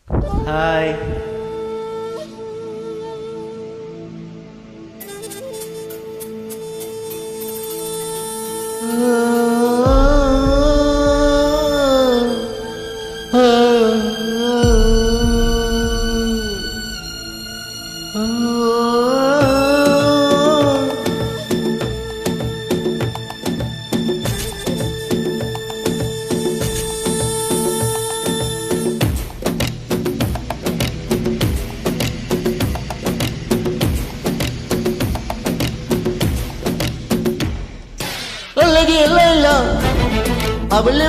Hi. Laila அவள்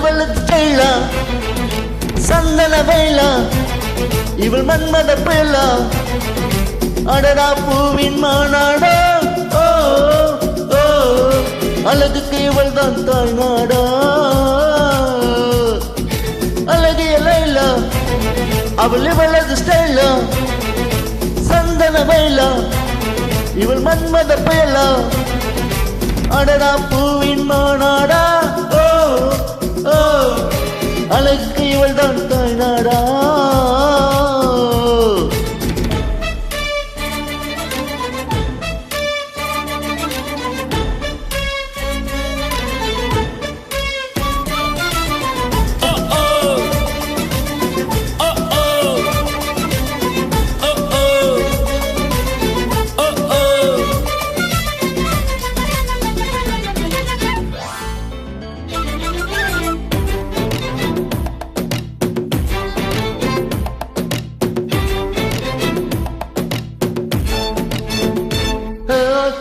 லைலா சந்தன வேலா இவள் மன்மத பேலா அடடா பூவின் மாநாடா ஓ ஓ அழகுக்கு இவள் தான் தாய் நாடா அழகிய லைலா அவள் இவளது ஸ்டைலா சந்தன வேலா இவள் மன்மத பேலா அடடா பூவின் மாநாடா ஓ ஓ அழகுக்கு இவள் தான் தாய் நாடா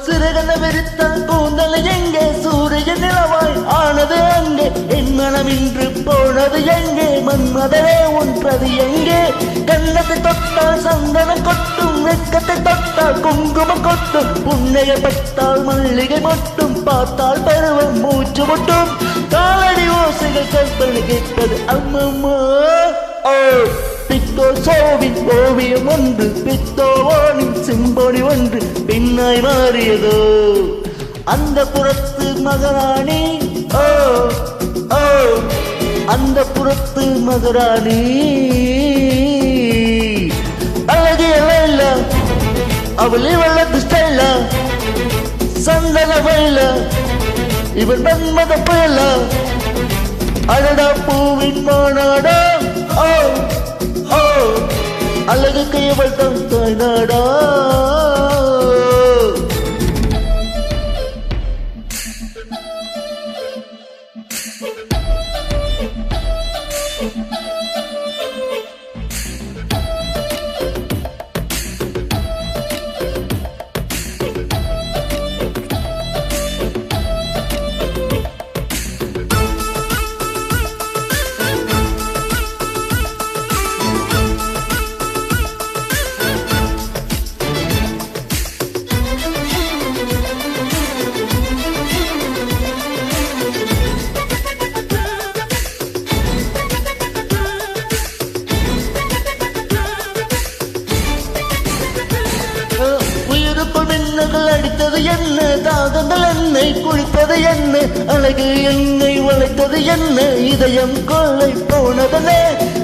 சிறகன வெறித்தான் கூந்தலை எங்கே சூரிய நிலவாய் ஆனது அங்கே என் மனம் இன்று போனது எங்கே மன்மதனே ஒன்றது எங்கே கண்ணத்தை தொட்டால் சந்தனம் கொட்டும் வெட்கத்தை தொட்டால் குங்குமம் கொட்டும் புன்னையை பட்டால் மல்லிகை மொட்டும் பார்த்தால் பருவம் மூச்சு முட்டும் காலடி ஓசைகள் கற்பனை கேட்பது அம்மம்மா ஓ பித்தோ சோவின் ஓவியம் ஒன்று பித்தோவானின் சிம்பொனி ஒன்று பின்னாய் மாறியதோ அந்த புறத்து மகராணி ஓ ஓ அந்த புறத்து மகராணி அழகிய லைலா அவள் இவளது ஸ்டைலா சந்தன வேலா இவள் மன்மத பேலா அடடா பூவின் மாநாடா ஓ ஓ அழகுக்கு இவள் தான் தாய் நாடா மின்னல்கள் அடித்தது என்ன தாகங்கள் என்னை குளித்தது என்ன அழகு என்னை வளைத்தது என்ன இதயம் கொள்ளை போனதனே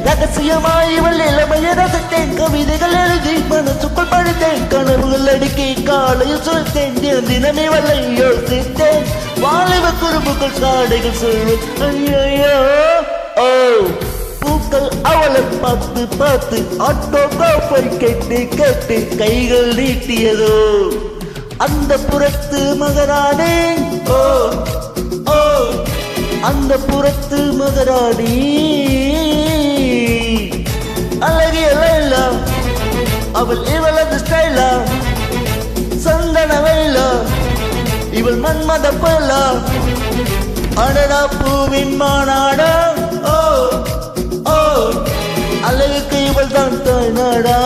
ரகசியமாய் இவள் இளமையை ரசித்தேன் கவிதைகள் எழுதி மனசுக்குள் படித்தேன் கனவுகள் அடுக்கி காலையில் சுழ்த்தேன் தினமே வல்லை யோசித்தேன் வாலிப குறும்புகள் சாடைகள் சொல்வேன் ஐயோ ஓ பூக்கள் அவளை பார்த்து பார்த்து ஆட்டோகிராஃபை கேட்டு கேட்டு கைகள் நீட்டியதோ அந்த புறத்து மகராணி ஓ ஓ அந்த புறத்து மகராணி அழகிய லைலா அவள் இவளது ஸ்டைலா சந்தன வேலா இவள் மன்மத பேலா அடடா பூவின் மாநாடா ஓ ஓ அழகுக்கு இவள் தான் தாய் நாடா